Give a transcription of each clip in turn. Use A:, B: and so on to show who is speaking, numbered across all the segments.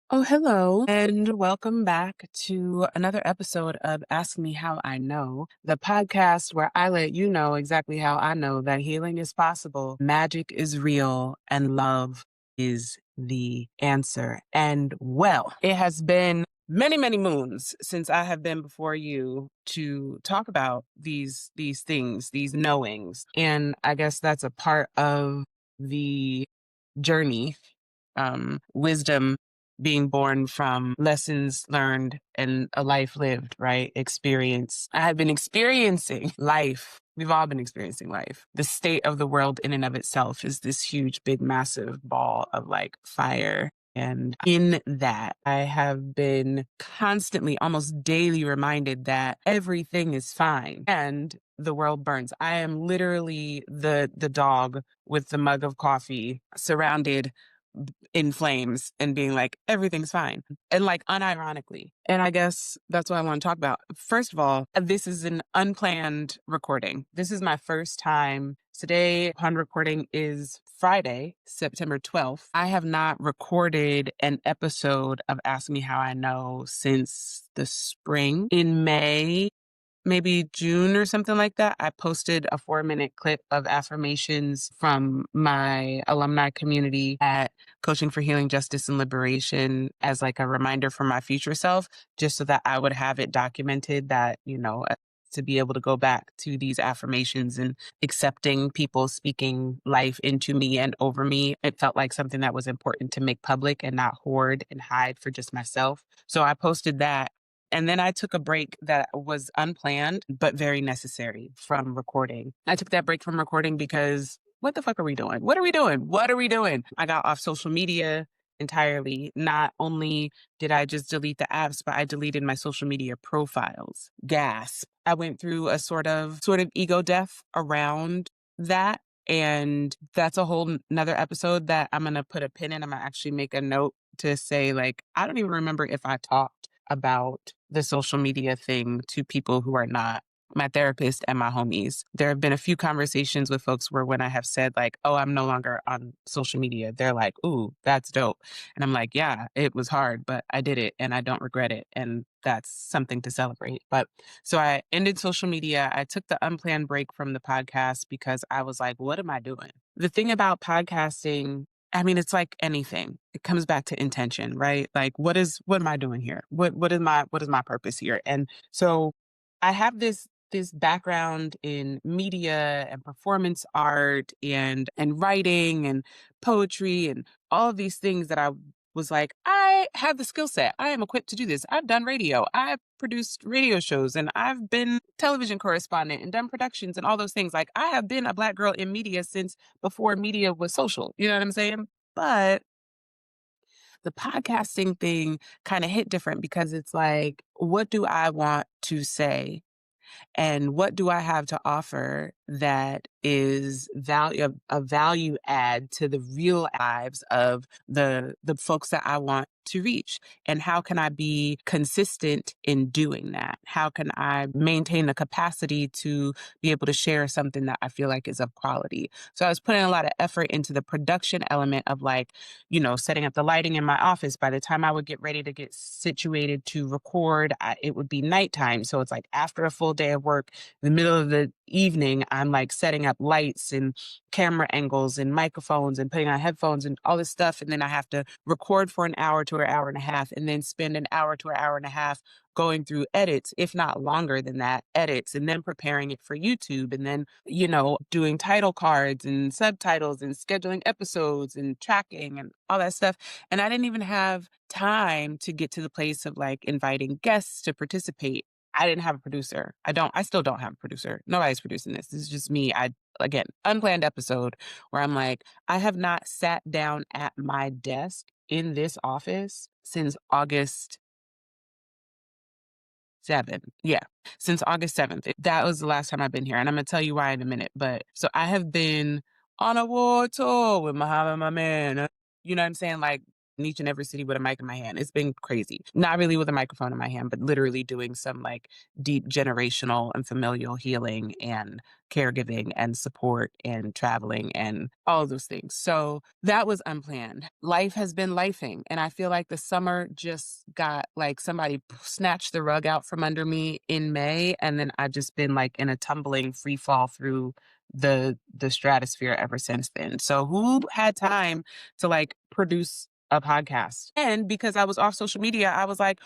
A: Oh, hello, and welcome back to another episode of Ask Me How I Know, the podcast where I let you know exactly how I know that healing is possible, magic is real, and love is the answer. And well, it has been many, many moons since I have been before you to talk about these things, these knowings. And I guess that's a part of the journey, wisdom being born from lessons learned and a life lived, right? Experience. I have been experiencing life. We've all been experiencing life. The state of the world in and of itself is this huge, big, massive ball of like fire. And in that, I have been constantly, almost daily reminded that everything is fine and the world burns. I am literally the dog with the mug of coffee surrounded in flames and being like, everything's fine. And like unironically. And I guess that's what I want to talk about. First of all, this is an unplanned recording. This is my first time. Today, upon recording, is Friday, September 12th. I have not recorded an episode of Ask Me How I Know since the spring. In May, maybe June or something like that, I posted a 4-minute clip of affirmations from my alumni community at Coaching for Healing, Justice, and Liberation as like a reminder for my future self, just so that I would have it documented that, to be able to go back to these affirmations and accepting people speaking life into me and over me. It felt like something that was important to make public and not hoard and hide for just myself. So I posted that. And then I took a break that was unplanned, but very necessary from recording. I took that break from recording because what the fuck are we doing? What are we doing? What are we doing? I got off social media entirely. Not only did I just delete the apps, but I deleted my social media profiles. Gasp. I went through a sort of ego death around that. And that's a whole nother episode that I'm going to put a pin in. I'm going to actually make a note to say, like, I don't even remember if I talked about the social media thing to people who are not my therapist and my homies. There have been a few conversations with folks where when I have said like, oh, I'm no longer on social media, they're like, ooh, that's dope. And I'm like, yeah, it was hard, but I did it and I don't regret it. And that's something to celebrate. But so I ended social media. I took the unplanned break from the podcast because I was like, what am I doing? The thing about podcasting, I mean, it's like anything. It comes back to intention, right? Like, what am I doing here? What is my purpose here? And so I have this background in media and performance art and writing and poetry and all of these things that I was like, I have the skill set. I am equipped to do this. I've done radio. I've produced radio shows and I've been television correspondent and done productions and all those things. Like I have been a Black girl in media since before media was social. You know what I'm saying? But the podcasting thing kind of hit different because it's like, what do I want to say? And what do I have to offer that is a value add to the real lives of the folks that I want to reach? And how can I be consistent in doing that? How can I maintain the capacity to be able to share something that I feel like is of quality? So I was putting a lot of effort into the production element of like, setting up the lighting in my office. By the time I would get ready to get situated to record, it would be nighttime. So it's like after a full day of work, in the middle of the evening, I'm like setting up lights and camera angles and microphones and putting on headphones and all this stuff. And then I have to record for an hour to an hour and a half and then spend an hour to an hour and a half going through edits, if not longer than that, edits, and then preparing it for YouTube, and then, doing title cards and subtitles and scheduling episodes and tracking and all that stuff. And I didn't even have time to get to the place of like inviting guests to participate. I didn't have a producer. I still don't have a producer. Nobody's producing this. This is just me. Again, unplanned episode where I'm like, I have not sat down at my desk in this office since August 7th. Yeah, since August 7th. That was the last time I've been here. And I'm going to tell you why in a minute. But so I have been on a war tour with Muhammad, my man. You know what I'm saying? Like in each and every city with a mic in my hand. It's been crazy. Not really with a microphone in my hand, but literally doing some like deep generational and familial healing and caregiving and support and traveling and all of those things. So that was unplanned. Life has been lifing. And I feel like the summer just got like somebody snatched the rug out from under me in May. And then I've just been like in a tumbling free fall through the stratosphere ever since then. So who had time to like produce a podcast? And because I was off social media, I was like,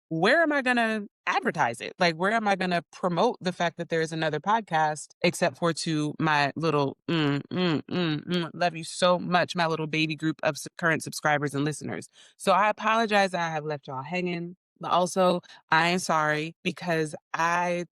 A: where am I going to advertise it? Like, where am I going to promote the fact that there is another podcast, except for to my little, love you so much, my little baby group of current subscribers and listeners. So I apologize that I have left y'all hanging, but also I am sorry because I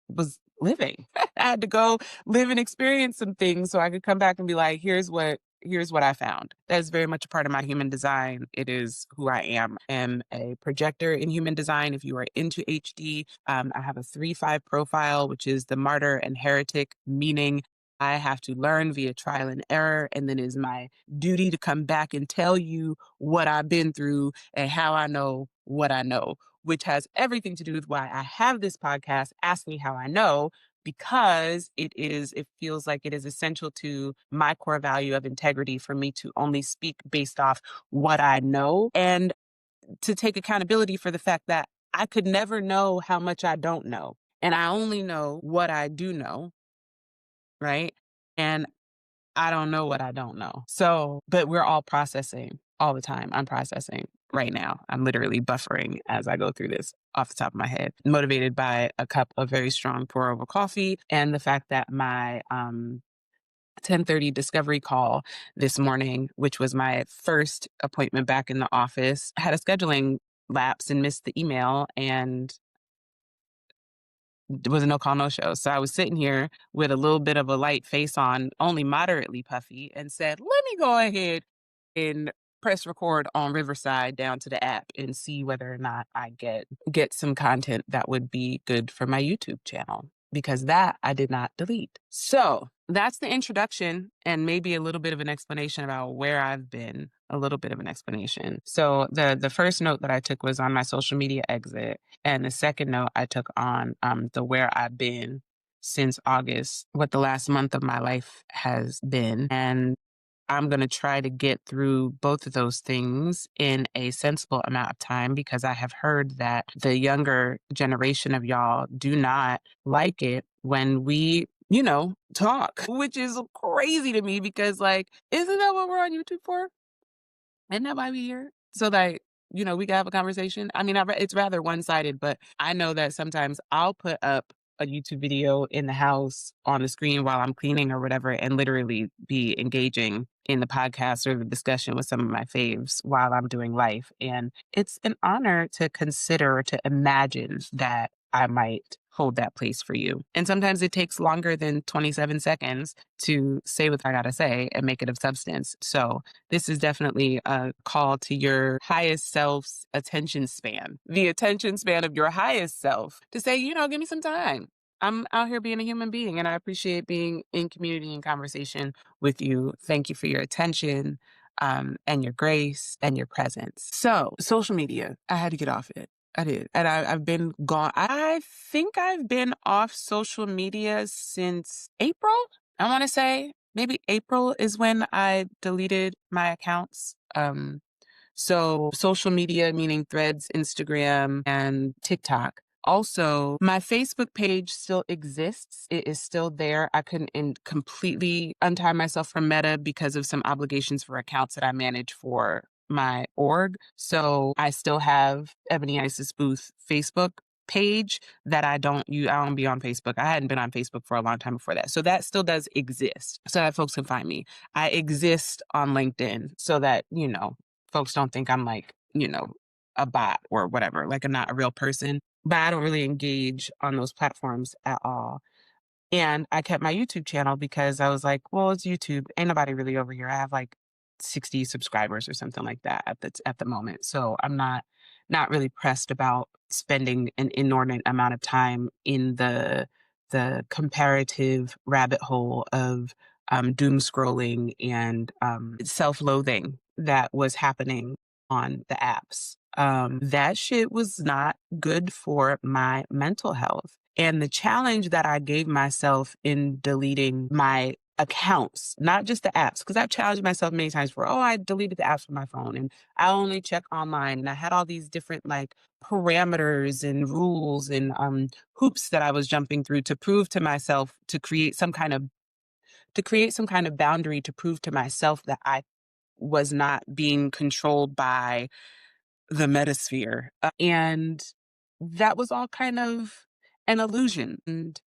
A: was living. I had to go live and experience some things so I could come back and be like, here's what I found. That is very much a part of my human design. It is who I am. I am a projector in human design. If you are into HD, I have a 3-5 profile, which is the martyr and heretic, meaning I have to learn via trial and error. And then it is my duty to come back and tell you what I've been through and how I know what I know, which has everything to do with why I have this podcast, Ask Me How I Know, because it feels like it is essential to my core value of integrity for me to only speak based off what I know and to take accountability for the fact that I could never know how much I don't know. And I only know what I do know, right? And I don't know what I don't know. So, but we're all processing all the time. I'm processing right now. I'm literally buffering as I go through this off the top of my head, motivated by a cup of very strong pour over coffee and the fact that my 10:30 discovery call this morning, which was my first appointment back in the office, had a scheduling lapse and missed the email and it was a no call, no show. So I was sitting here with a little bit of a light face on, only moderately puffy, and said, let me go ahead and press record on Riverside down to the app and see whether or not I get some content that would be good for my YouTube channel. Because that I did not delete. So that's the introduction and maybe a little bit of an explanation about where I've been, a little bit of an explanation. So the first note that I took was on my social media exit. And the second note I took on the where I've been since August, what the last month of my life has been. And I'm going to try to get through both of those things in a sensible amount of time because I have heard that the younger generation of y'all do not like it when we, talk, which is crazy to me because, like, isn't that what we're on YouTube for? Isn't that why we here? So that, we can have a conversation. I mean, it's rather one-sided, but I know that sometimes I'll put up a YouTube video in the house on the screen while I'm cleaning or whatever and literally be engaging in the podcast or the discussion with some of my faves while I'm doing life. And it's an honor to consider, to imagine that I might hold that place for you. And sometimes it takes longer than 27 seconds to say what I gotta say and make it of substance. So this is definitely a call to your highest self's attention span, the attention span of your highest self to say, give me some time. I'm out here being a human being and I appreciate being in community and conversation with you. Thank you for your attention and your grace and your presence. So social media, I had to get off it. I did. And I've been gone. I think I've been off social media since April. I want to say maybe April is when I deleted my accounts. So social media, meaning Threads, Instagram, and TikTok. Also, my Facebook page still exists. It is still there. I couldn't completely untie myself from Meta because of some obligations for accounts that I manage for my org. So I still have Ebony Isis Booth Facebook page that I don't use. I don't be on Facebook. I hadn't been on Facebook for a long time before that. So that still does exist so that folks can find me. I exist on LinkedIn so that, folks don't think I'm like, a bot or whatever, like I'm not a real person, but I don't really engage on those platforms at all. And I kept my YouTube channel because I was like, well, it's YouTube. Ain't nobody really over here. I have like 60 subscribers or something like that at the moment. So I'm not really pressed about spending an inordinate amount of time in the the comparative rabbit hole of doom scrolling and self loathing that was happening on the apps. That shit was not good for my mental health. And the challenge that I gave myself in deleting my accounts, not just the apps, because I've challenged myself many times for, oh, I deleted the apps from my phone and I only check online. And I had all these different like parameters and rules and hoops that I was jumping through to prove to myself to create some kind of boundary to prove to myself that I was not being controlled by the metasphere. And that was all kind of an illusion. And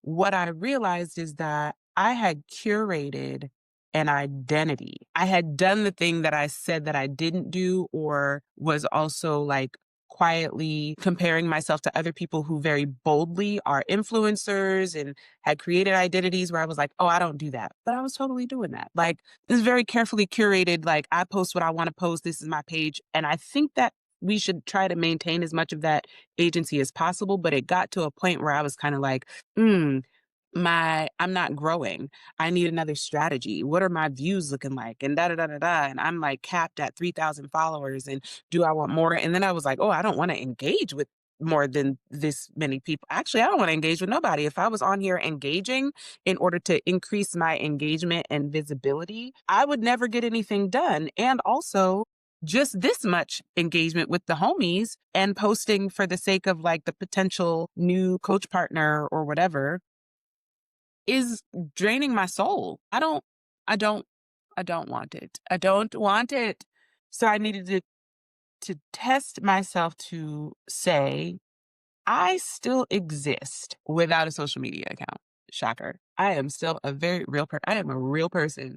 A: what I realized is that I had curated an identity. I had done the thing that I said that I didn't do, or was also like quietly comparing myself to other people who very boldly are influencers and had created identities where I was like, oh, I don't do that. But I was totally doing that. Like, it's very carefully curated. Like, I post what I want to post. This is my page. And I think that we should try to maintain as much of that agency as possible. But it got to a point where I was kind of like, mm, I'm not growing. I need another strategy. What are my views looking like? And da da da da da. And I'm like capped at 3,000 followers. And do I want more? And then I was like, oh, I don't want to engage with more than this many people. Actually, I don't want to engage with nobody. If I was on here engaging in order to increase my engagement and visibility, I would never get anything done. And also, just this much engagement with the homies and posting for the sake of like the potential new coach partner or whatever is draining my soul. I don't, I don't want it. I don't want it. So I needed to test myself to say, I still exist without a social media account. Shocker. I am still a very real person. I am a real person.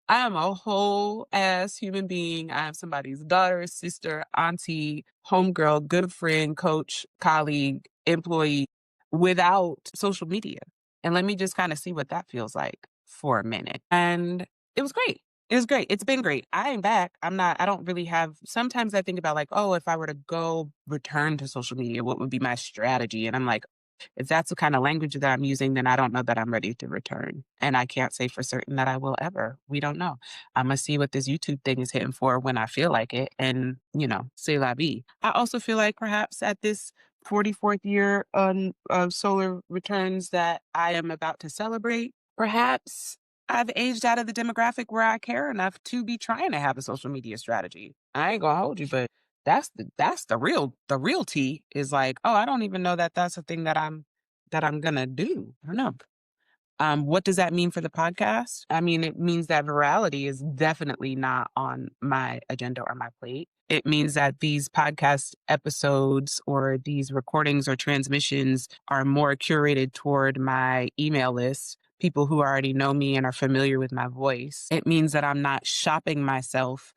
A: I am a whole ass human being. I am somebody's daughter, sister, auntie, homegirl, good friend, coach, colleague, employee without social media. And let me just kind of see what that feels like for a minute. And it was great. It was great. It's been great. I am back. I don't really have, sometimes I think about like, oh, if I were to go return to social media, what would be my strategy? And I'm like, if that's the kind of language that I'm using, then I don't know that I'm ready to return. And I can't say for certain that I will ever. We don't know. I'm going to see what this YouTube thing is hitting for when I feel like it. And, c'est la vie. I also feel like perhaps at this 44th year of solar returns that I am about to celebrate, perhaps I've aged out of the demographic where I care enough to be trying to have a social media strategy. I ain't gonna hold you, but that's the real tea is like, oh, I don't even know that that's a thing that I'm gonna do. I don't know. What does that mean for the podcast? I mean, it means that virality is definitely not on my agenda or my plate. It means that these podcast episodes or these recordings or transmissions are more curated toward my email list, people who already know me and are familiar with my voice. It means that I'm not shopping myself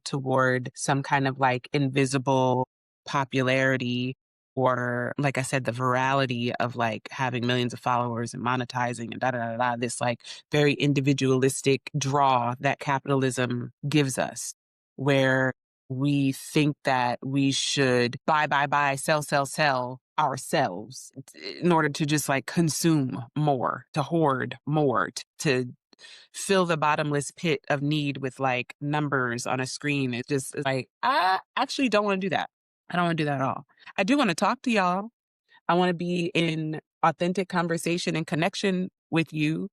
A: toward some kind of like invisible popularity or like I said, the virality of like having millions of followers and monetizing and da da da da, this like very individualistic draw that capitalism gives us, where we think that we should buy, sell ourselves in order to just like consume more, to hoard more, to fill the bottomless pit of need with like numbers on a screen. It's like, I actually don't want to do that. I don't want to do that at all. I do want to talk to y'all. I want to be in authentic conversation and connection with you.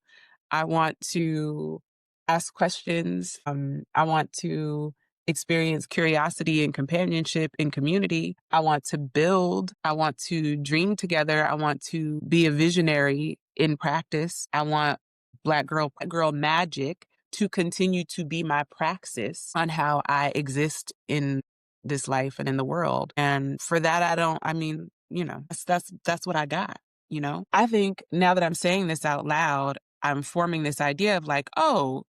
A: I want to ask questions. I want to experience curiosity and companionship and community. I want to build. I want to dream together. I want to be a visionary in practice. I want Black girl magic to continue to be my praxis on how I exist in this life and in the world. And for that, that's what I got. I think now that I'm saying this out loud, I'm forming this idea of like, oh,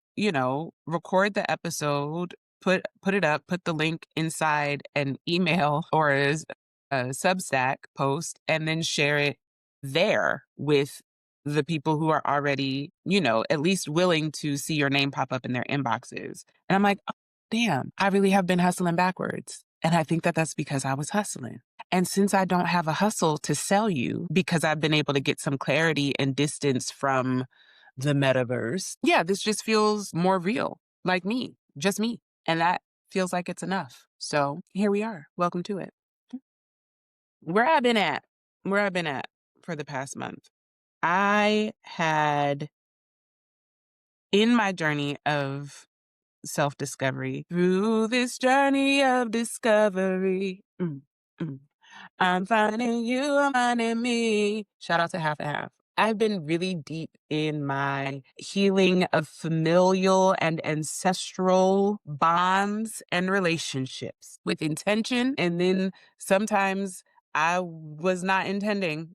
A: record the episode, put it up, put the link inside an email or as a Substack post, and then share it there with the people who are already, at least willing to see your name pop up in their inboxes. And I'm like, oh, damn, I really have been hustling backwards. And I think that that's because I was hustling. And since I don't have a hustle to sell you because I've been able to get some clarity and distance from the metaverse, yeah, this just feels more real, like me, just me. And that feels like it's enough. So here we are. Welcome to it. Where I've been at, where I've been at for the past month, I had in my journey of self discovery, through this journey of discovery. Mm. I'm finding you, I'm finding me. Shout out to Half and Half. I've been really deep in my healing of familial and ancestral bonds and relationships with intention. And then sometimes I was not intending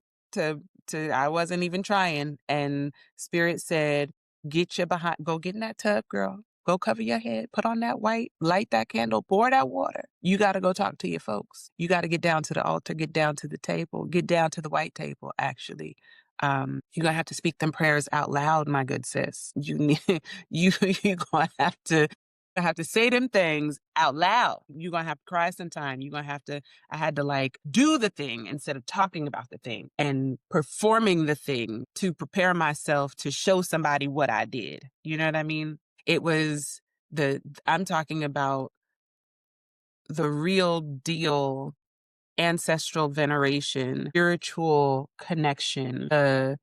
A: I wasn't even trying. And Spirit said, get your behind, go get in that tub, girl. Go cover your head, put on that white, light that candle, pour that water. You got to go talk to your folks. You got to get down to the altar, get down to the table, get down to the white table, actually. You're going to have to speak them prayers out loud, my good sis. You need, you're going to have to say them things out loud. You're going to have to cry sometime. You're going to have to, I had to like do the thing instead of talking about the thing and performing the thing to prepare myself to show somebody what I did. You know what I mean? It was I'm talking about the real deal ancestral veneration, spiritual connection, the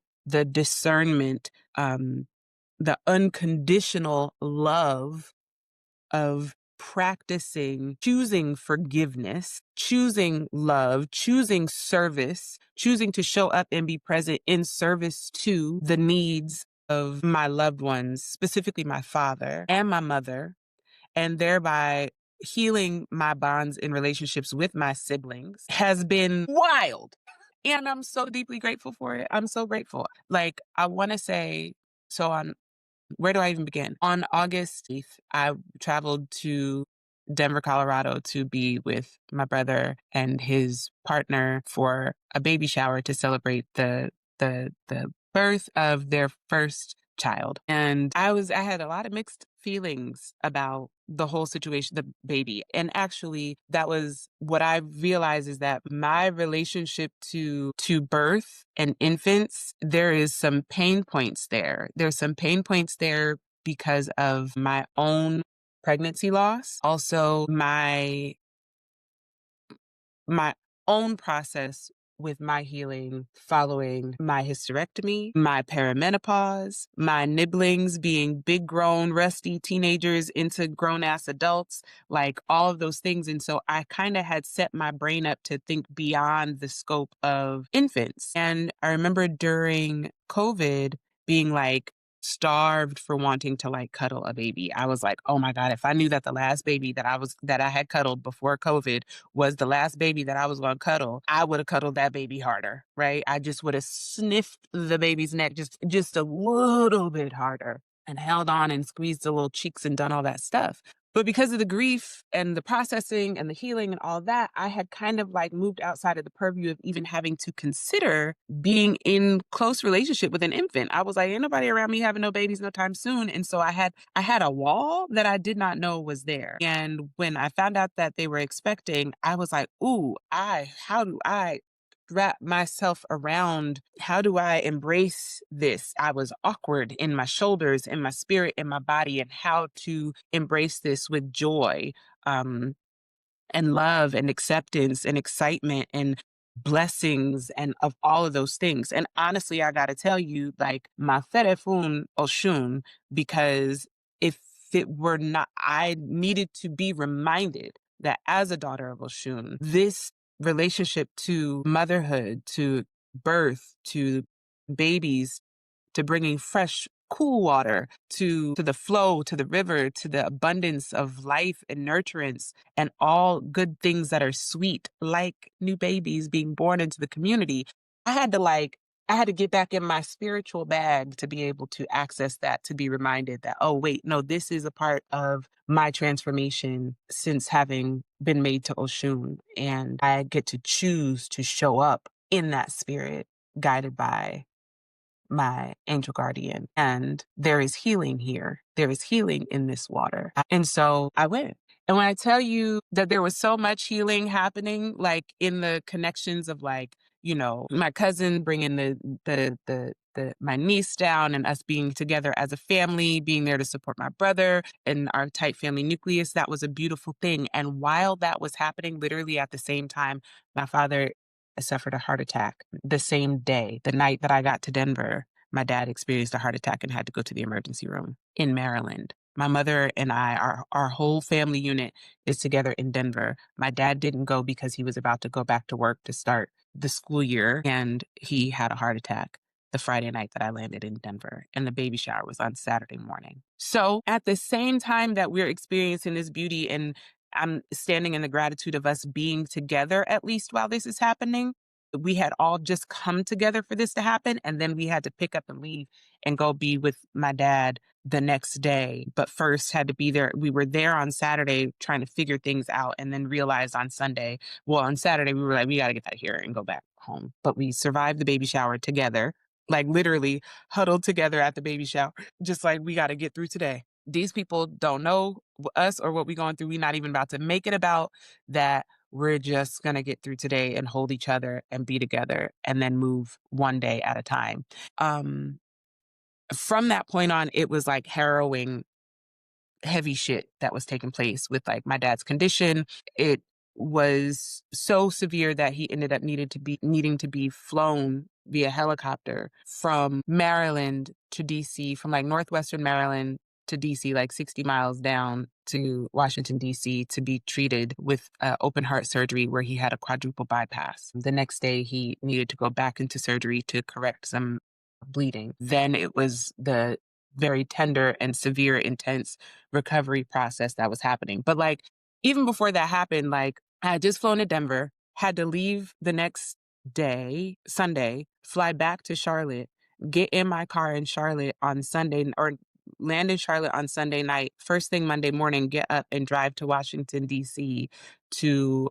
A: discernment, the unconditional love of practicing, choosing forgiveness, choosing love, choosing service, choosing to show up and be present in service to the needs of my loved ones, specifically my father and my mother, and thereby healing my bonds in relationships with my siblings has been wild. And I'm so deeply grateful for it. I'm so grateful. Like, I want to say, so on where do I even begin? On August 8th, I traveled to Denver, Colorado to be with my brother and his partner for a baby shower to celebrate the birth of their first child. And I had a lot of mixed feelings about the whole situation, the baby. And actually that was what I realized, is that my relationship to birth and infants, there is some pain points there. There's some pain points there because of my own pregnancy loss. Also my own process with my healing following my hysterectomy, my perimenopause, my nibblings being big grown, rusty teenagers into grown ass adults, like all of those things. And so I kind of had set my brain up to think beyond the scope of infants. And I remember during COVID being like, starved for wanting to like cuddle a baby. I was like, oh my God, if I knew that the last baby that I had cuddled before COVID was the last baby that I was going to cuddle, I would have cuddled that baby harder, right? I just would have sniffed the baby's neck just a little bit harder and held on and squeezed the little cheeks and done all that stuff. But because of the grief and the processing and the healing and all that, I had kind of like moved outside of the purview of even having to consider being in close relationship with an infant. I was like, ain't nobody around me having no babies no time soon. And so I had a wall that I did not know was there. And when I found out that they were expecting, I was like, ooh, how do I wrap myself around, how do I embrace this? I was awkward in my shoulders, in my spirit, in my body, and how to embrace this with joy. And love and acceptance and excitement and blessings and of all of those things. And honestly, I got to tell you, like, my fun oshun, because if it were not, I needed to be reminded that as a daughter of Oshun, this relationship to motherhood, to birth, to babies, to bringing fresh, cool water to the flow, to the river, to the abundance of life and nurturance and all good things that are sweet, like new babies being born into the community. I had to like, I had to get back in my spiritual bag to be able to access that, to be reminded that, oh, wait, no, this is a part of my transformation since having been made to Oshun. And I get to choose to show up in that spirit, guided by my angel guardian. And there is healing here. There is healing in this water. And so I went. And when I tell you that there was so much healing happening, like in the connections of like, my cousin bringing my niece down and us being together as a family, being there to support my brother and our tight family nucleus, that was a beautiful thing. And while that was happening, literally at the same time, my father suffered a heart attack the same day, the night that I got to Denver. My dad experienced a heart attack and had to go to the emergency room in Maryland. My mother and I, our whole family unit is together in Denver. My dad didn't go because he was about to go back to work to start the school year, and he had a heart attack the Friday night that I landed in Denver, and the baby shower was on Saturday morning. So at the same time that we're experiencing this beauty, and I'm standing in the gratitude of us being together, at least while this is happening, we had all just come together for this to happen, and then we had to pick up and leave and go be with my dad the next day. But first had to be there. We were there on Saturday trying to figure things out, and then realized on Sunday, well, on Saturday, we were like, we got to get out of here and go back home. But we survived the baby shower together, like literally huddled together at the baby shower, just like we got to get through today. These people don't know us or what we're going through. We're not even about to make it about that. We're just going to get through today and hold each other and be together and then move one day at a time. Um, from that point on, it was like harrowing, heavy shit that was taking place with like my dad's condition. It was so severe that he ended up needing to be flown via helicopter from Maryland to DC, from like northwestern Maryland to DC, like 60 miles down to Washington, DC, to be treated with open heart surgery where he had a quadruple bypass. The next day, he needed to go back into surgery to correct some bleeding. Then it was the very tender and severe, intense recovery process that was happening. But like, even before that happened, like I had just flown to Denver, had to leave the next day, Sunday, fly back to Charlotte, get in my car in Charlotte on Sunday, or land in Charlotte on Sunday night, first thing Monday morning, get up and drive to Washington, DC to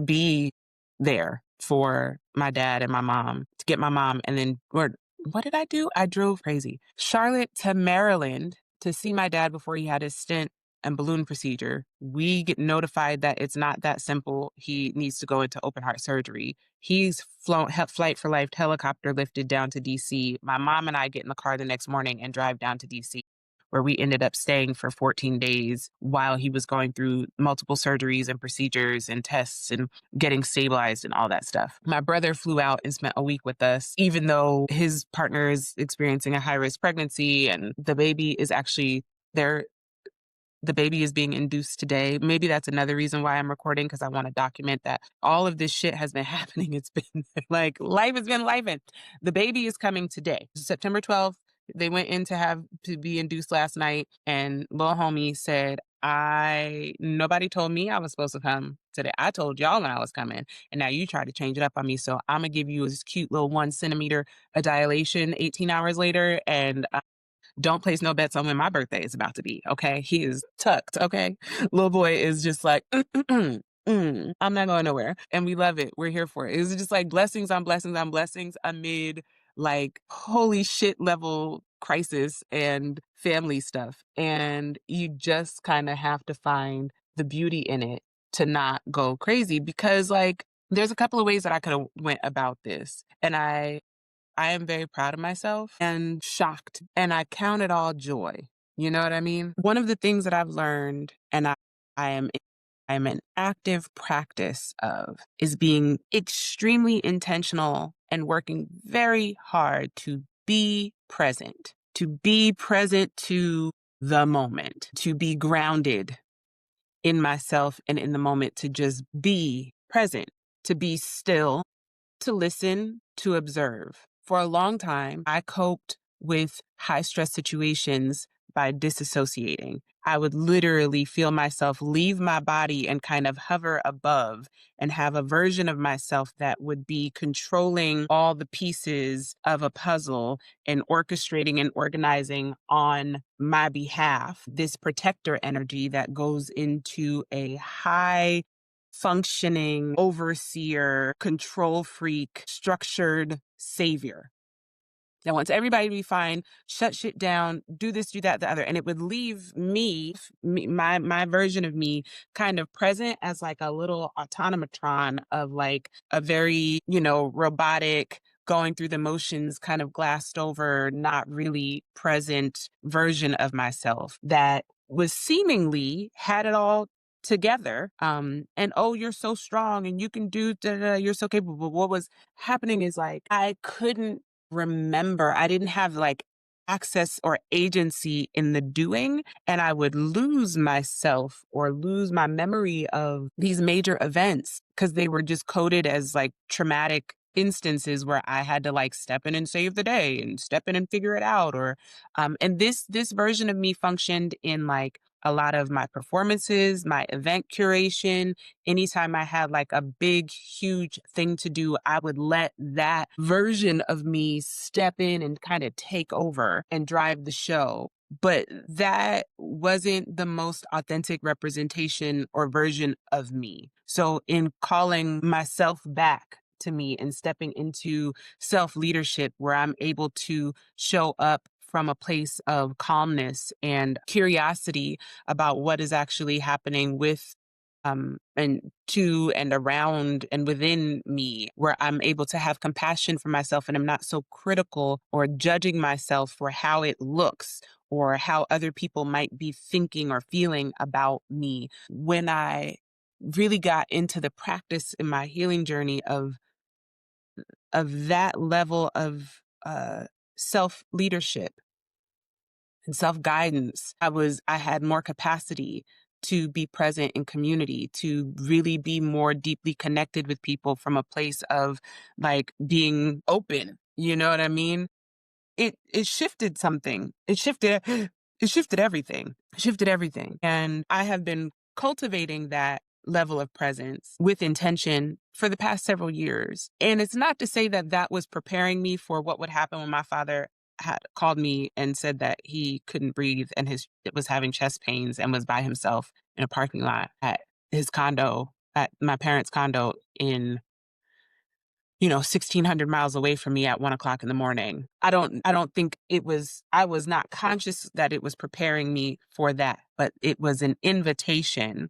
A: be there for my dad and my mom, to get my mom, and then, or what did I do? I drove crazy. Charlotte to Maryland to see my dad before he had his stent and balloon procedure. We get notified that it's not that simple. He needs to go into open heart surgery. He's flown flight for life helicopter lifted down to DC. My mom and I get in the car the next morning and drive down to DC, where we ended up staying for 14 days while he was going through multiple surgeries and procedures and tests and getting stabilized and all that stuff. My brother flew out and spent a week with us, even though his partner is experiencing a high risk pregnancy and the baby is actually there. The baby is being induced today. Maybe that's another reason why I'm recording, because I want to document that all of this shit has been happening. It's been like life has been lifing. The baby is coming today, September 12th. They went in to be induced last night, and little homie said, nobody told me I was supposed to come today. I told y'all when I was coming, and now you try to change it up on me. So I'm gonna give you this cute little 1 centimeter a dilation 18 hours later, and don't place no bets on when my birthday is about to be. Okay. He is tucked. Okay. Little boy is just like, I'm not going nowhere. And we love it. We're here for it. It's just like blessings on blessings on blessings amid like holy shit level crisis and family stuff. And you just kind of have to find the beauty in it to not go crazy, because like there's a couple of ways that I could have went about this. And I am very proud of myself and shocked, and I count it all joy. You know what I mean? One of the things that I've learned, and I am I'm an active practice of, is being extremely intentional and working very hard to be present, to the moment, to be grounded in myself and in the moment, to just be present, to be still, to listen, to observe. For a long time, I coped with high stress situations by disassociating. I would literally feel myself leave my body and kind of hover above and have a version of myself that would be controlling all the pieces of a puzzle and orchestrating and organizing on my behalf. This protector energy that goes into a high functioning overseer, control freak, structured savior. that wants everybody to be fine, shut shit down, do this, do that, the other. And it would leave my version of me kind of present as like a little automatron of like a very, robotic, going through the motions, kind of glassed over, not really present version of myself that was seemingly had it all together. And oh, you're so strong and you can do, da, da, da, you're so capable. But what was happening is like, I couldn't remember. I didn't have like access or agency in the doing. And I would lose myself or lose my memory of these major events because they were just coded as like traumatic instances where I had to like step in and save the day and step in and figure it out. Or and this version of me functioned in like a lot of my performances, my event curation. Anytime I had like a big, huge thing to do, I would let that version of me step in and kind of take over and drive the show. But that wasn't the most authentic representation or version of me. So in calling myself back to me and stepping into self leadership where I'm able to show up from a place of calmness and curiosity about what is actually happening with and to and around and within me, where I'm able to have compassion for myself and I'm not so critical or judging myself for how it looks or how other people might be thinking or feeling about me. When I really got into the practice in my healing journey of that level of self leadership and self guidance, I had more capacity to be present in community, to really be more deeply connected with people from a place of like being open. You know what I mean? It shifted something. It shifted everything. It shifted everything. And I have been cultivating that level of presence with intention for the past several years. And it's not to say that that was preparing me for what would happen when my father had called me and said that he couldn't breathe and his was having chest pains and was by himself in a parking lot at his condo, at my parents' condo in 1,600 miles away from me at 1 o'clock in the morning. I don't think I was not conscious that it was preparing me for that, but it was an invitation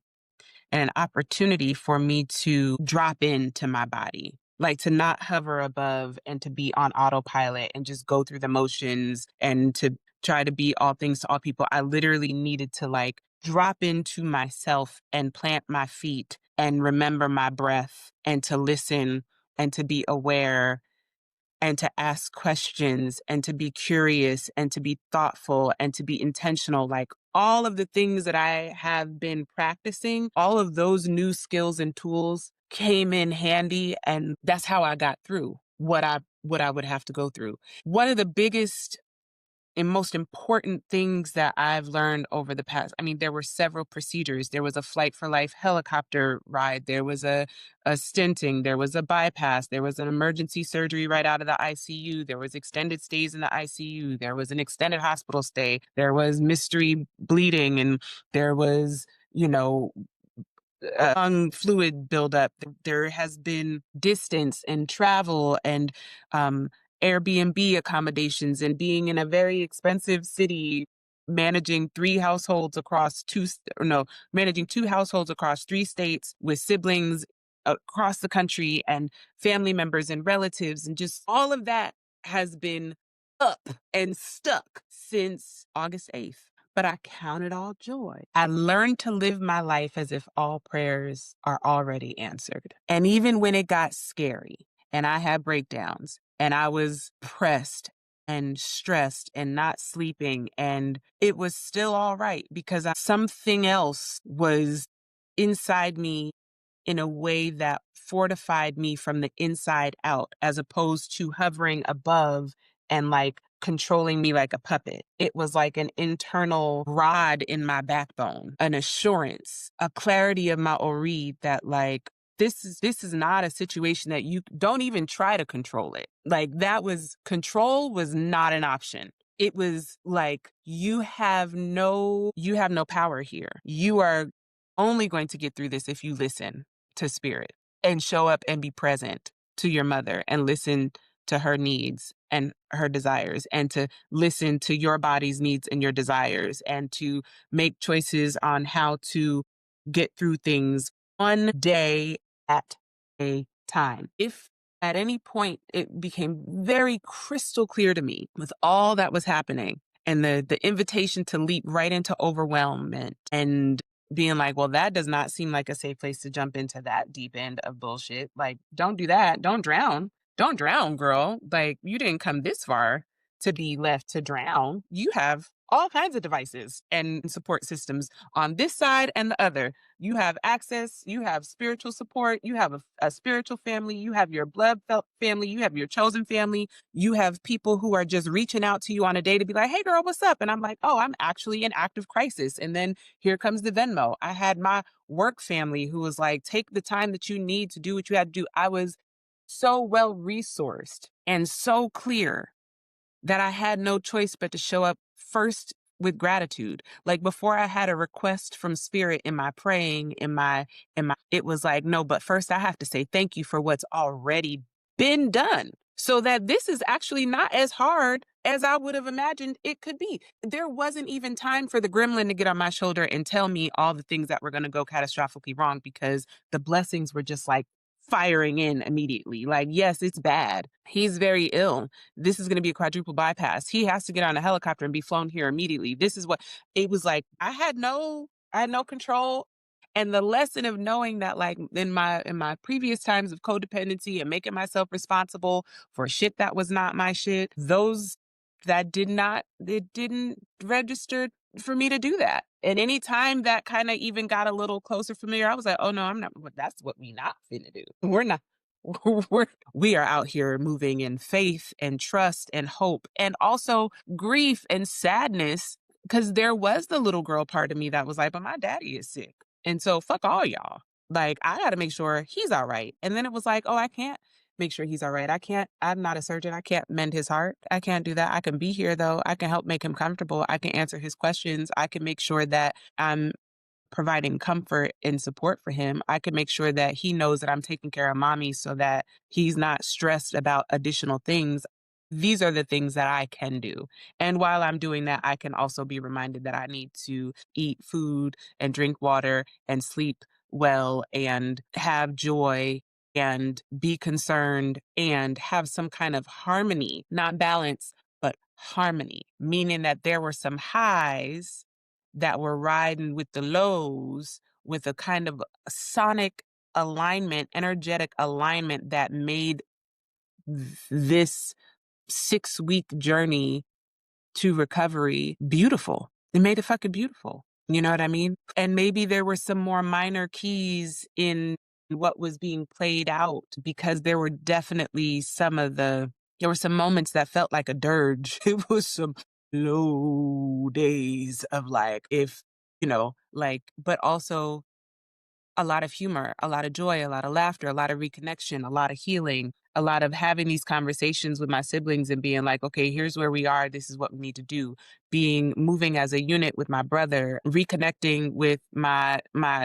A: and an opportunity for me to drop into my body, like to not hover above and to be on autopilot and just go through the motions and to try to be all things to all people. I literally needed to like drop into myself and plant my feet and remember my breath and to listen and to be aware and to ask questions and to be curious and to be thoughtful and to be intentional. Like all of the things that I have been practicing, all of those new skills and tools came in handy. And that's how I got through what I would have to go through. One of the biggest and most important things that I've learned over the past, I mean, there were several procedures. There was a flight for life helicopter ride. There was a stenting. There was a bypass. There was an emergency surgery right out of the ICU. There was extended stays in the ICU. There was an extended hospital stay. There was mystery bleeding and there was, lung fluid buildup. There has been distance and travel and Airbnb accommodations and being in a very expensive city, managing managing two households across 3 states with siblings across the country and family members and relatives. And just all of that has been up and stuck since August 8th. But I count it all joy. I learned to live my life as if all prayers are already answered. And even when it got scary and I had breakdowns and I was pressed and stressed and not sleeping, and it was still all right because something else was inside me in a way that fortified me from the inside out, as opposed to hovering above and like controlling me like a puppet. It was like an internal rod in my backbone, an assurance, a clarity of my ori that like, this is not a situation that you don't even try to control it. Like control was not an option. It was like, you have no power here. You are only going to get through this if you listen to spirit and show up and be present to your mother and listen to her needs and her desires, and to listen to your body's needs and your desires, and to make choices on how to get through things one day at a time. If at any point it became very crystal clear to me with all that was happening and the invitation to leap right into overwhelmment and being like, well, that does not seem like a safe place to jump into that deep end of bullshit. Like, don't do that. Don't drown. Don't drown, girl. Like, you didn't come this far to be left to drown. You have all kinds of devices and support systems on this side and the other. You have access, you have spiritual support, you have a spiritual family, you have your blood family, you have your chosen family, you have people who are just reaching out to you on a day to be like, hey girl, what's up? And I'm like, oh, I'm actually in active crisis. And then here comes the Venmo. I had my work family who was like, take the time that you need to do what you had to do. I was so well resourced and so clear that I had no choice but to show up first with gratitude. Like before I had a request from spirit in my praying, it was like, no, but first I have to say thank you for what's already been done. So that this is actually not as hard as I would have imagined it could be. There wasn't even time for the gremlin to get on my shoulder and tell me all the things that were going to go catastrophically wrong, because the blessings were just like firing in immediately. Like, yes, it's bad. He's very ill. This is going to be a quadruple bypass. He has to get on a helicopter and be flown here immediately. This is what it was like. I had no control. And the lesson of knowing that, like in my previous times of codependency and making myself responsible for shit that was not my shit, those that did not, it didn't register for me to do that. And any time that kind of even got a little closer familiar, I was like, oh no, I'm not, that's what we not finna do. We're not, we are out here moving in faith and trust and hope and also grief and sadness. Cause there was the little girl part of me that was like, but my daddy is sick. And so fuck all y'all. Like, I got to make sure he's all right. And then it was like, oh, I can't make sure he's all right. I'm not a surgeon. I can't mend his heart. I can't do that. I can be here though. I can help make him comfortable. I can answer his questions. I can make sure that I'm providing comfort and support for him. I can make sure that he knows that I'm taking care of mommy so that he's not stressed about additional things. These are the things that I can do. And while I'm doing that, I can also be reminded that I need to eat food and drink water and sleep well and have joy and be concerned and have some kind of harmony, not balance, but harmony, meaning that there were some highs that were riding with the lows with a kind of sonic alignment, energetic alignment that made this 6-week journey to recovery beautiful. It made it fucking beautiful. You know what I mean? And maybe there were some more minor keys in what was being played out, because there were definitely there were some moments that felt like a dirge. It was some low days of like, if, like, but also a lot of humor, a lot of joy, a lot of laughter, a lot of reconnection, a lot of healing, a lot of having these conversations with my siblings and being like, okay, here's where we are. This is what we need to do. Moving as a unit with my brother, reconnecting with my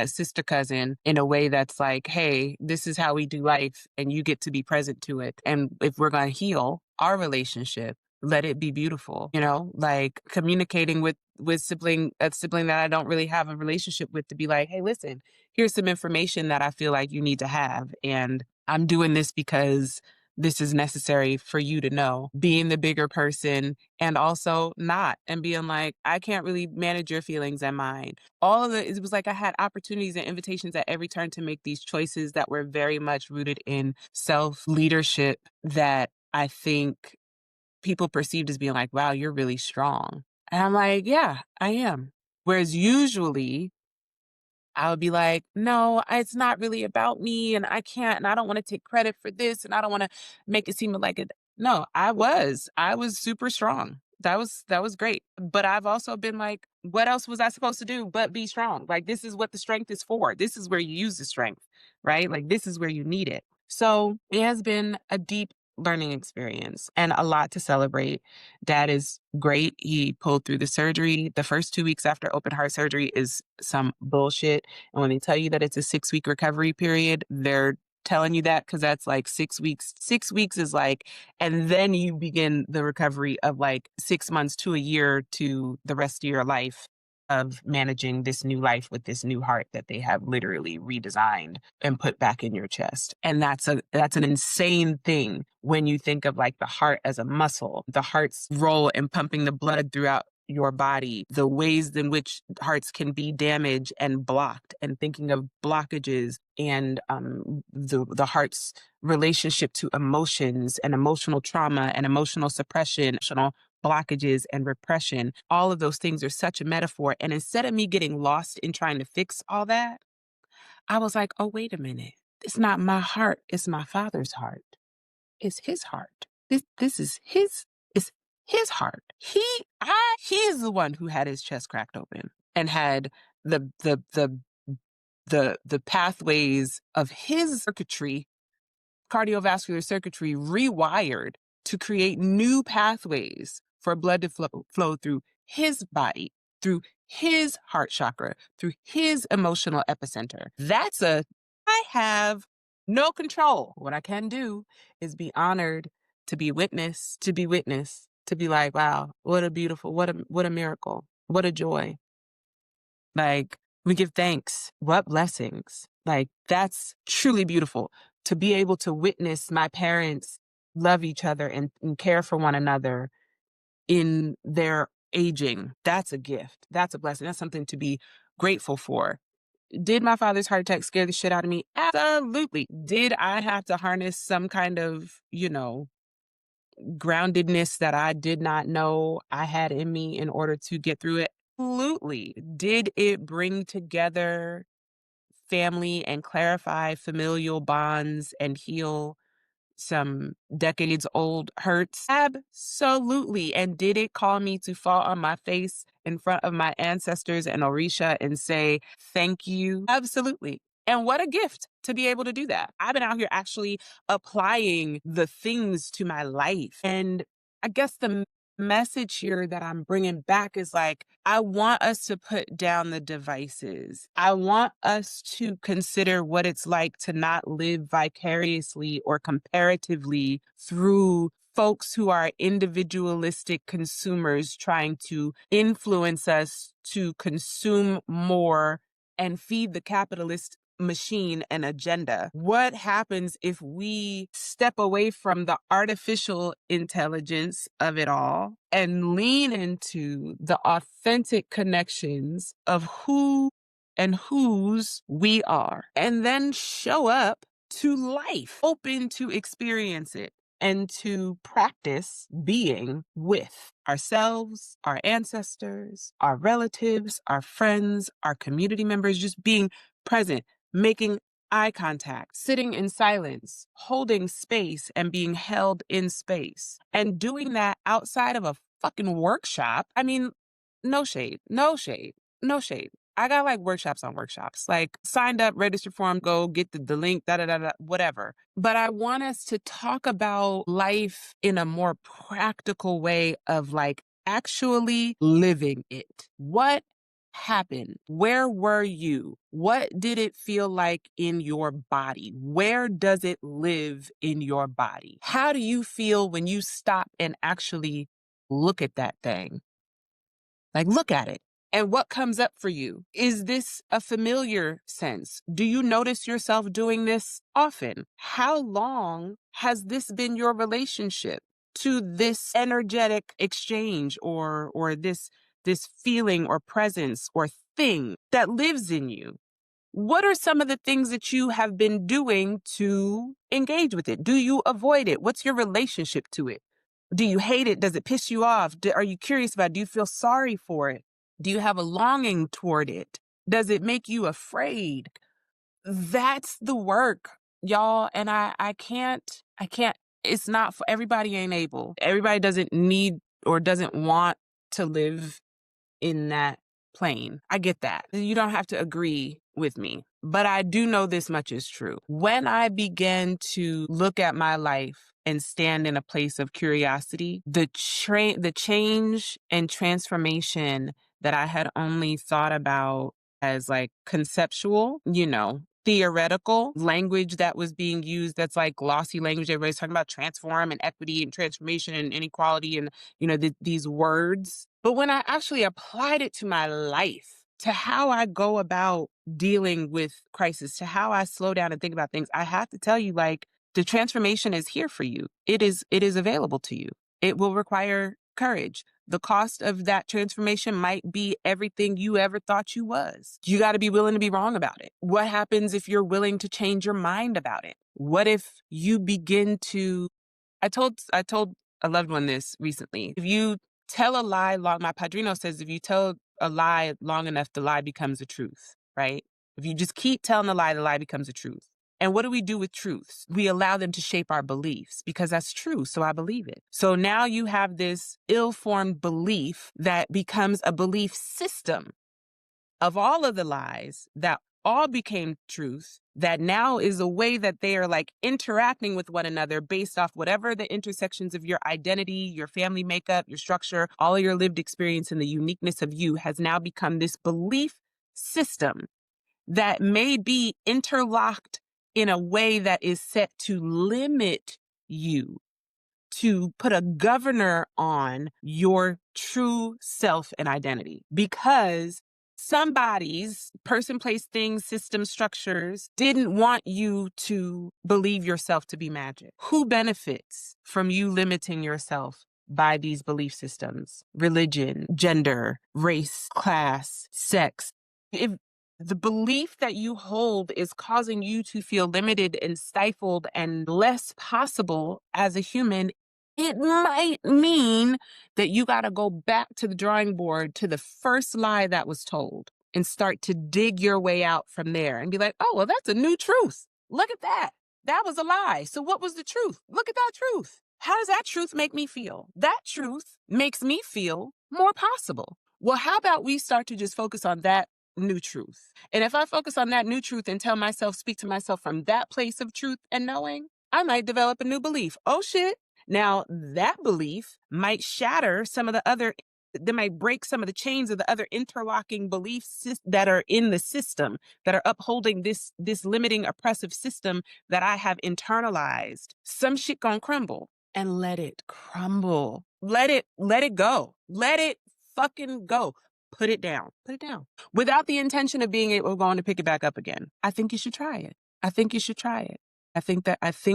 A: sister cousin in a way that's like, hey, this is how we do life and you get to be present to it. And if we're going to heal our relationship, let it be beautiful, like communicating with a sibling that I don't really have a relationship with, to be like, hey, listen, here's some information that I feel like you need to have. And I'm doing this because this is necessary for you to know. Being the bigger person and also not, and being like, I can't really manage your feelings and mine. It was like I had opportunities and invitations at every turn to make these choices that were very much rooted in self leadership that I think people perceived as being like, wow, you're really strong. And I'm like, yeah, I am. Whereas usually I would be like, no, it's not really about me and I can't, and I don't want to take credit for this and I don't want to make it seem like it. No, I was super strong. That was great. But I've also been like, what else was I supposed to do but be strong? Like, this is what the strength is for. This is where you use the strength, right? Like, this is where you need it. So it has been a deep learning experience and a lot to celebrate. Dad is great. He pulled through the surgery. The first 2 weeks after open heart surgery is some bullshit. And when they tell you that it's a 6-week recovery period, they're telling you that because that's like 6 weeks. 6 weeks is like, and then you begin the recovery of like 6 months to a year to the rest of your life of managing this new life with this new heart that they have literally redesigned and put back in your chest. And that's an insane thing when you think of like the heart as a muscle, the heart's role in pumping the blood throughout your body, the ways in which hearts can be damaged and blocked, and thinking of blockages and the heart's relationship to emotions and emotional trauma and emotional suppression, emotional blockages and repression. All of those things are such a metaphor. And instead of me getting lost in trying to fix all that, I was like, oh, wait a minute. It's not my heart. It's my father's heart. It's his heart. This is it's his heart. He is the one who had his chest cracked open and had the pathways of his circuitry, cardiovascular circuitry, rewired to create new pathways for blood to flow through his body, through his heart chakra, through his emotional epicenter. I have no control. What I can do is be honored to be witness, to be like, wow, what a beautiful, what a miracle, what a joy. Like, we give thanks. What blessings. Like, that's truly beautiful to be able to witness my parents love each other and care for one another in their aging. That's a gift. That's a blessing. That's something to be grateful for. Did my father's heart attack scare the shit out of me? Absolutely. Did I have to harness some kind of, groundedness that I did not know I had in me in order to get through it? Absolutely. Did it bring together family and clarify familial bonds and heal some decades old hurts? Absolutely. And did it call me to fall on my face in front of my ancestors and Orisha and say, thank you? Absolutely. And what a gift to be able to do that. I've been out here actually applying the things to my life. And I guess the message here that I'm bringing back is like, I want us to put down the devices. I want us to consider what it's like to not live vicariously or comparatively through folks who are individualistic consumers trying to influence us to consume more and feed the capitalist machine and agenda. What happens if we step away from the artificial intelligence of it all and lean into the authentic connections of who and whose we are, and then show up to life, open to experience it and to practice being with ourselves, our ancestors, our relatives, our friends, our community members, just being present, making eye contact, sitting in silence, holding space and being held in space, and doing that outside of a fucking workshop. I mean, no shade, no shade, no shade. I got like workshops on workshops, like signed up, registered for them, go get the link, whatever. But I want us to talk about life in a more practical way of like actually living it. What happened? Where were you? What did it feel like in your body? Where does it live in your body? How do you feel when you stop and actually look at that thing? Like, look at it. And what comes up for you? Is this a familiar sense? Do you notice yourself doing this often? How long has this been your relationship to this energetic exchange or this feeling or presence or thing that lives in you? What are some of the things that you have been doing to engage with it? Do you avoid it? What's your relationship to it? Do you hate it? Does it piss you off? Are you curious about it? Do you feel sorry for it? Do you have a longing toward it? Does it make you afraid? That's the work, y'all. And I can't, it's not for everybody, ain't able. Everybody doesn't need or doesn't want to live in that plane. I get that. You don't have to agree with me, but I do know this much is true. When I began to look at my life and stand in a place of curiosity, the change and transformation that I had only thought about as like conceptual, theoretical language that was being used that's like glossy language. Everybody's talking about transform and equity and transformation and inequality and, these words. But when I actually applied it to my life, to how I go about dealing with crisis, to how I slow down and think about things, I have to tell you, like, the transformation is here for you. It is available to you. It will require courage. The cost of that transformation might be everything you ever thought you was. You got to be willing to be wrong about it. What happens if you're willing to change your mind about it? What if you begin to I told a loved one this recently. If you tell a lie long, my padrino says, if you tell a lie long enough, the lie becomes a truth, right? If you just keep telling the lie becomes a truth. And what do we do with truths? We allow them to shape our beliefs because that's true. So I believe it. So now you have this ill-formed belief that becomes a belief system of all of the lies that all became truth, that now is a way that they are like interacting with one another based off whatever the intersections of your identity, your family makeup, your structure, all of your lived experience and the uniqueness of you has now become this belief system that may be interlocked in a way that is set to limit you, to put a governor on your true self and identity, because somebody's person, place, things, system, structures didn't want you to believe yourself to be magic. Who benefits from you limiting yourself by these belief systems? Religion, gender, race, class, sex. If the belief that you hold is causing you to feel limited and stifled and less possible as a human, it might mean that you got to go back to the drawing board to the first lie that was told and start to dig your way out from there and be like, oh, well, that's a new truth. Look at that. That was a lie. So what was the truth? Look at that truth. How does that truth make me feel? That truth makes me feel more possible. Well, how about we start to just focus on that new truth? And if I focus on that new truth and tell myself, speak to myself from that place of truth and knowing, I might develop a new belief. Oh, shit. Now, that belief might shatter some of the other, they might break some of the chains of the other interlocking beliefs that are in the system, that are upholding this limiting, oppressive system that I have internalized. Some shit gonna crumble, and let it crumble. Let it go. Let it fucking go. Put it down. Put it down. Without the intention of being able to pick it back up again. I think you should try it. I think you should try it. I think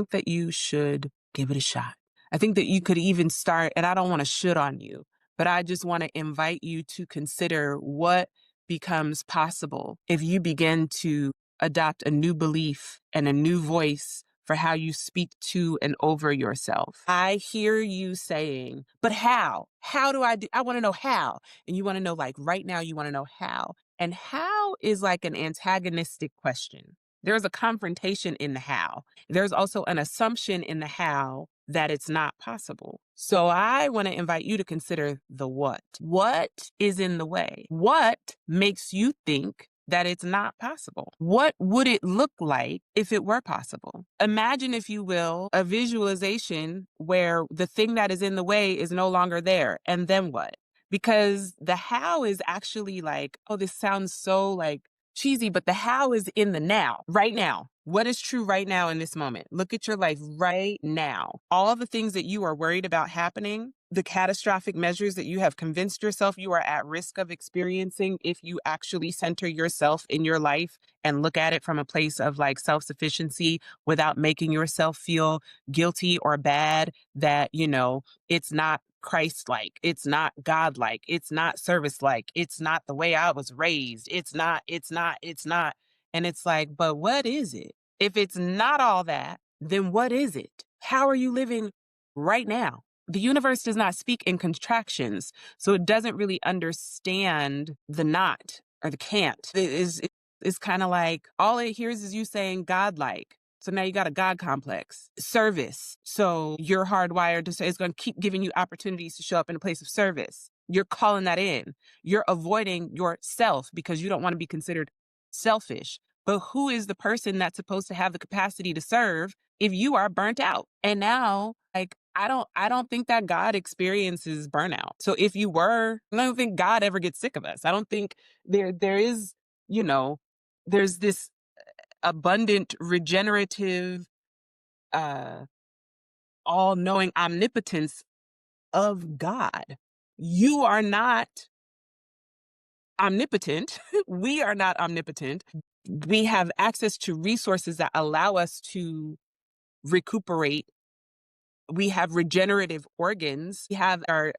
A: that you should give it a shot. I think that you could even start, and I don't want to should on you, but I just want to invite you to consider what becomes possible if you begin to adopt a new belief and a new voice for how you speak to and over yourself. I hear you saying, but how? How do I do? I want to know how. And you want to know, like, right now, you want to know how. And how is like an antagonistic question. There's a confrontation in the how. There's also an assumption in the how that it's not possible. So I want to invite you to consider the what. What is in the way? What makes you think that it's not possible? What would it look like if it were possible? Imagine, if you will, a visualization where the thing that is in the way is no longer there. And then what? Because the how is actually like, oh, this sounds so like cheesy, but the how is in the now, right now. What is true right now in this moment? Look at your life right now. All the things that you are worried about happening, the catastrophic measures that you have convinced yourself you are at risk of experiencing if you actually center yourself in your life and look at it from a place of like self-sufficiency without making yourself feel guilty or bad that, it's not Christ-like, it's not God-like, it's not service-like, it's not the way I was raised, it's not. And it's like, but what is it? If it's not all that, then what is it? How are you living right now? The universe does not speak in contractions, so it doesn't really understand the not or the can't. It's kind of like all it hears is you saying God-like. So now you got a God complex. Service. So you're hardwired to say it's going to keep giving you opportunities to show up in a place of service. You're calling that in. You're avoiding yourself because you don't want to be considered selfish. But who is the person that's supposed to have the capacity to serve if you are burnt out? And now, like, I don't think that God experiences burnout. So if you were, I don't think God ever gets sick of us. I don't think there is, there's this abundant, regenerative, uh, all-knowing omnipotence of God. You are not omnipotent. We are not omnipotent. We have access to resources that allow us to recuperate. We have regenerative organs. You know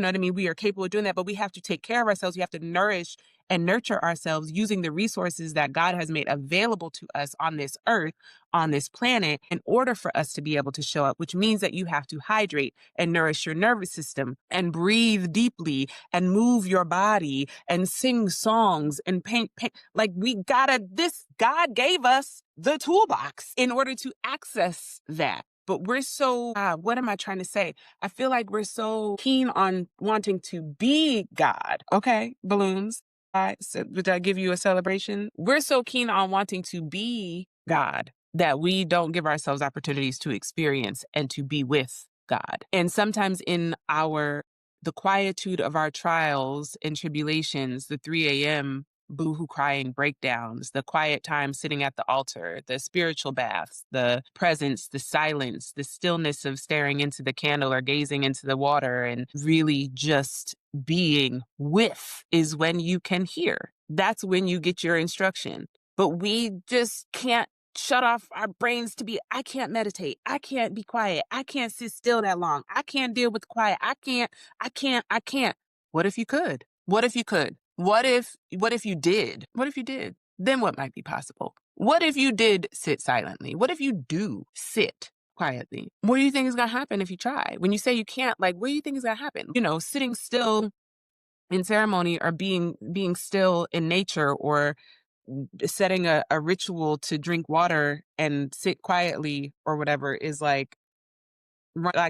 A: what I mean? We are capable of doing that, but we have to take care of ourselves. We have to nourish and nurture ourselves using the resources that God has made available to us on this earth, on this planet, in order for us to be able to show up, which means that you have to hydrate and nourish your nervous system and breathe deeply and move your body and sing songs and paint. Like God gave us the toolbox in order to access that. But we're so, what am I trying to say? I feel like we're so keen on wanting to be God. Okay, balloons. So did I give you a celebration? We're so keen on wanting to be God that we don't give ourselves opportunities to experience and to be with God. And sometimes the quietude of our trials and tribulations, the 3 a.m. boohoo crying breakdowns, the quiet time sitting at the altar, the spiritual baths, the presence, the silence, the stillness of staring into the candle or gazing into the water and really just being with is when you can hear. That's when you get your instruction. But we just can't shut off our brains to be, I can't meditate. I can't be quiet. I can't sit still that long. I can't deal with quiet. I can't. What if you could? What if you could? What if you did? What if you did? Then what might be possible? What if you did sit silently? What if you do sit quietly? What do you think is going to happen if you try? When you say you can't, like, what do you think is going to happen? You know, sitting still in ceremony or being still in nature or setting a ritual to drink water and sit quietly or whatever is like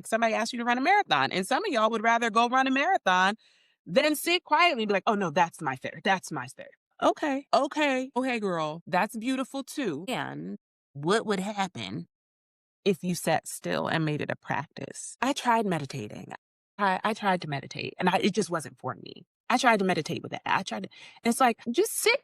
A: somebody asked you to run a marathon, and some of y'all would rather go run a marathon than sit quietly and be like, oh no, that's my fair. That's my fair. Okay, girl. That's beautiful too. And what would happen if you sat still and made it a practice? I tried meditating. I tried to meditate and it just wasn't for me. I tried to meditate with that. And it's like, just sit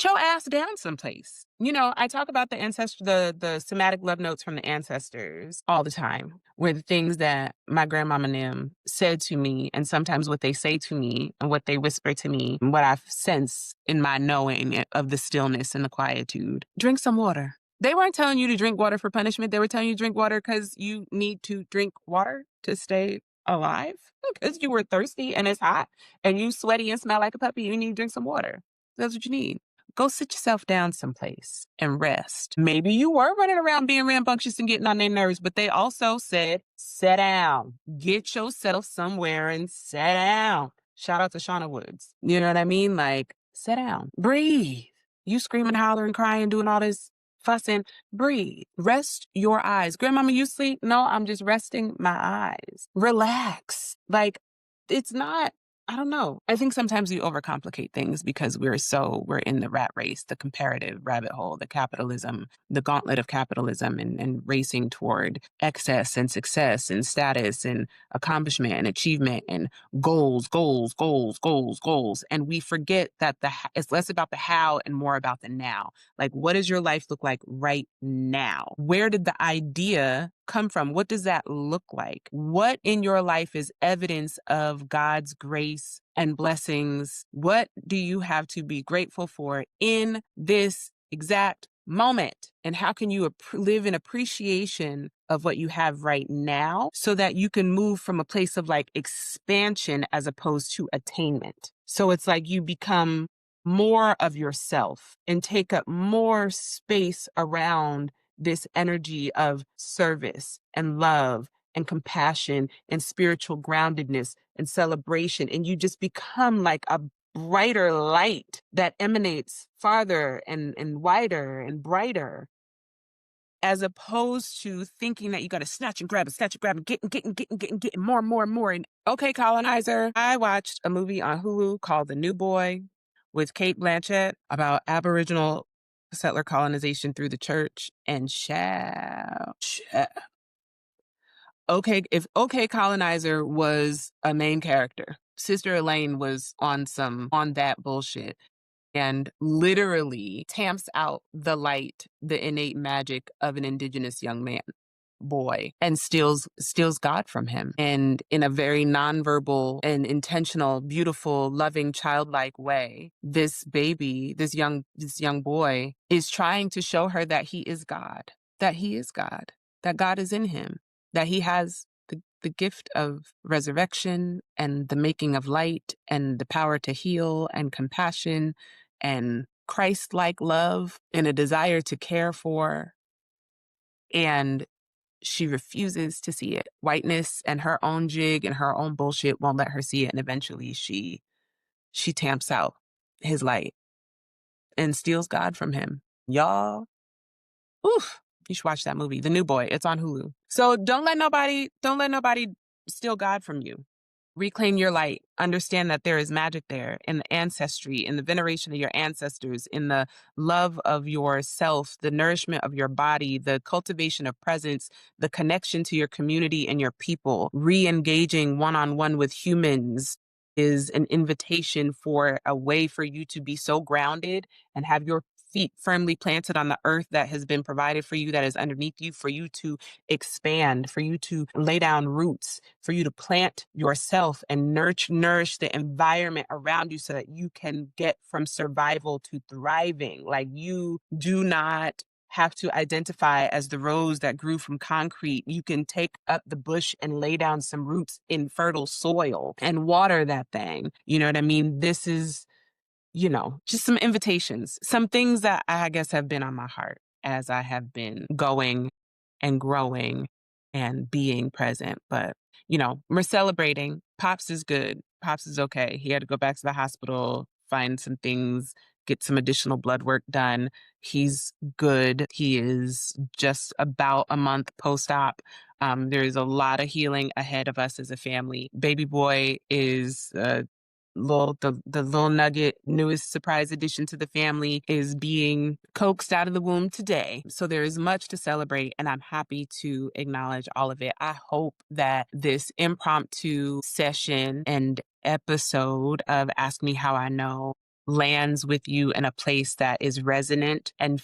A: your ass down someplace. You know, I talk about the somatic love notes from the ancestors all the time, where the things that my grandmama Nim said to me, and sometimes what they say to me and what they whisper to me, and what I sense in my knowing of the stillness and the quietude. Drink some water. They weren't telling you to drink water for punishment. They were telling you to drink water because you need to drink water to stay alive. Because you were thirsty and it's hot and you sweaty and smell like a puppy. You need to drink some water. That's what you need. Go sit yourself down someplace and rest. Maybe you were running around being rambunctious and getting on their nerves, but they also said, sit down. Get yourself somewhere and sit down. Shout out to Shauna Woods. You know what I mean? Like, sit down. Breathe. You screaming, hollering, crying, doing all this fussing. Breathe. Rest your eyes. Grandmama, you sleep? No, I'm just resting my eyes. Relax. Like, it's not, I don't know. I think sometimes we overcomplicate things because we're in the rat race, the comparative rabbit hole, the gauntlet of capitalism and racing toward excess and success and status and accomplishment and achievement and goals. And we forget that it's less about the how and more about the now. Like, what does your life look like right now? Where did the idea come from? What does that look like? What in your life is evidence of God's grace and blessings? What do you have to be grateful for in this exact moment? And how can you live in appreciation of what you have right now so that you can move from a place of like expansion as opposed to attainment? So it's like you become more of yourself and take up more space around this energy of service and love and compassion and spiritual groundedness and celebration. And you just become like a brighter light that emanates farther and wider and brighter, as opposed to thinking that you got to snatch and grab and getting more. And okay, colonizer. I watched a movie on Hulu called The New Boy with Kate Blanchett about Aboriginal settler colonization through the church, and okay, if OK Colonizer was a main character, Sister Elaine was on that bullshit. and literally tamps out the light, the innate magic of an indigenous young man boy and steals God from him. And in a very nonverbal and intentional, beautiful, loving, childlike way, this baby, this young boy is trying to show her that he is God, that he is God, that God is in him, that he has the gift of resurrection and the making of light and the power to heal and compassion and Christ like love and a desire to care for. And she refuses to see it. Whiteness and her own jig and her own bullshit won't let her see it. And eventually she tamps out his light and steals God from him. Y'all, oof, you should watch that movie, The New Boy. It's on Hulu. So don't let nobody steal God from you. Reclaim your light. Understand that there is magic there in the ancestry, in the veneration of your ancestors, in the love of yourself, the nourishment of your body, the cultivation of presence, the connection to your community and your people. Re engaging one on one with humans is an invitation for a way for you to be so grounded and have your feet firmly planted on the earth that has been provided for you, that is underneath you, for you to expand, for you to lay down roots, for you to plant yourself and nourish the environment around you so that you can get from survival to thriving. Like you do not have to identify as the rose that grew from concrete. You can take up the bush and lay down some roots in fertile soil and water that thing. You know what I mean? This is, just some invitations, some things that I guess have been on my heart as I have been going and growing and being present. But, we're celebrating. Pops is good. Pops is okay. He had to go back to the hospital, find some things, get some additional blood work done. He's good. He is just about a month post-op. There's a lot of healing ahead of us as a family. Baby boy is the little nugget, newest surprise addition to the family, is being coaxed out of the womb today. So there is much to celebrate, and I'm happy to acknowledge all of it. I hope that this impromptu session and episode of Ask Me How I Know lands with you in a place that is resonant and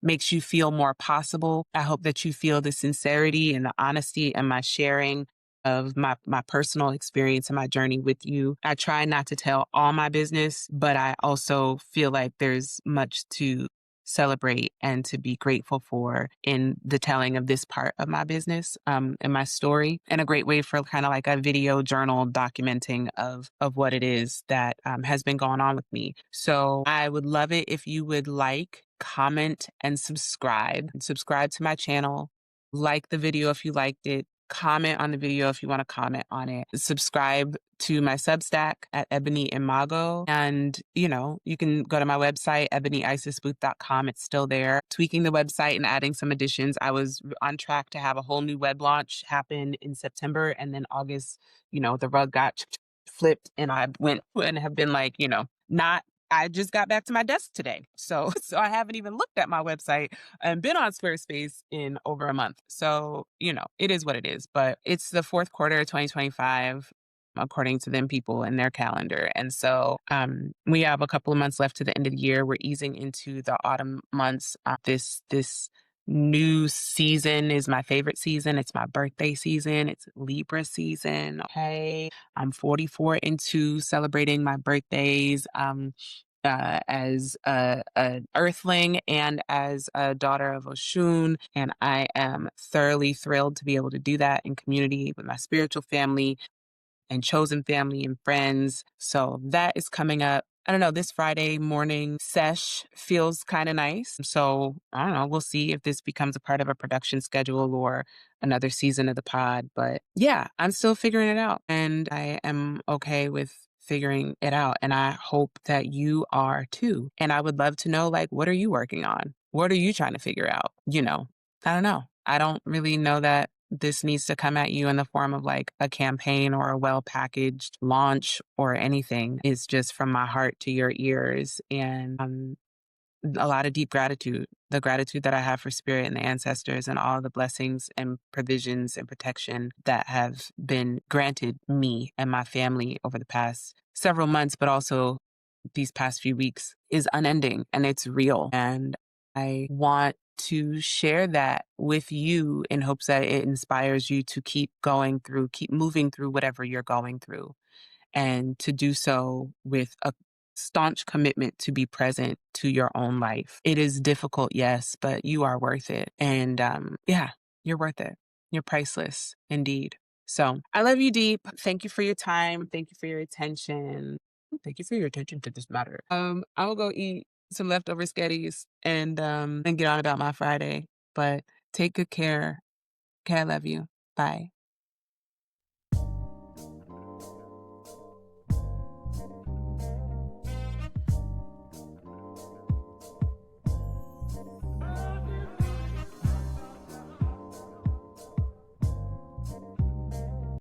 A: makes you feel more possible. I hope that you feel the sincerity and the honesty in my sharing of my personal experience and my journey with you. I try not to tell all my business, but I also feel like there's much to celebrate and to be grateful for in the telling of this part of my business, and my story, and a great way for kind of like a video journal documenting of what it is that has been going on with me. So I would love it if you would like, comment, and subscribe. Subscribe to my channel. Like the video if you liked it. Comment on the video if you want to comment on it. Subscribe to my Substack at Ebony Imago. And, you can go to my website, ebonyisisbooth.com. It's still there. Tweaking the website and adding some additions. I was on track to have a whole new web launch happen in September. And then August, the rug got flipped and I went and have been like, not I just got back to my desk today. So I haven't even looked at my website and been on Squarespace in over a month. So, it is what it is, but it's the fourth quarter of 2025 according to them people and their calendar. And so we have a couple of months left to the end of the year. We're easing into the autumn months. This new season is my favorite season. It's my birthday season. It's Libra season. Okay. I'm 44 into celebrating my birthdays. As an earthling and as a daughter of Oshun. And I am thoroughly thrilled to be able to do that in community with my spiritual family and chosen family and friends. So that is coming up. I don't know, this Friday morning sesh feels kind of nice. So I don't know, we'll see if this becomes a part of a production schedule or another season of the pod. But yeah, I'm still figuring it out and I am okay with figuring it out. And I hope that you are too. And I would love to know, like, what are you working on? What are you trying to figure out? I don't know. I don't really know that this needs to come at you in the form of like a campaign or a well packaged launch or anything. It's just from my heart to your ears and a lot of deep gratitude, the gratitude that I have for spirit and the ancestors and all the blessings and provisions and protection that have been granted me and my family over the past several months, but also these past few weeks is unending and it's real. And I want to share that with you in hopes that it inspires you to keep going through, keep moving through whatever you're going through, and to do so with a staunch commitment to be present to your own life. It is difficult, yes, but you are worth it. And yeah, you're worth it. You're priceless indeed. So I love you deep. Thank you for your time. Thank you for your attention. Thank you for your attention to this matter. I will go eat some leftover sketties and get on about my Friday. But take good care. Okay, I love you. Bye.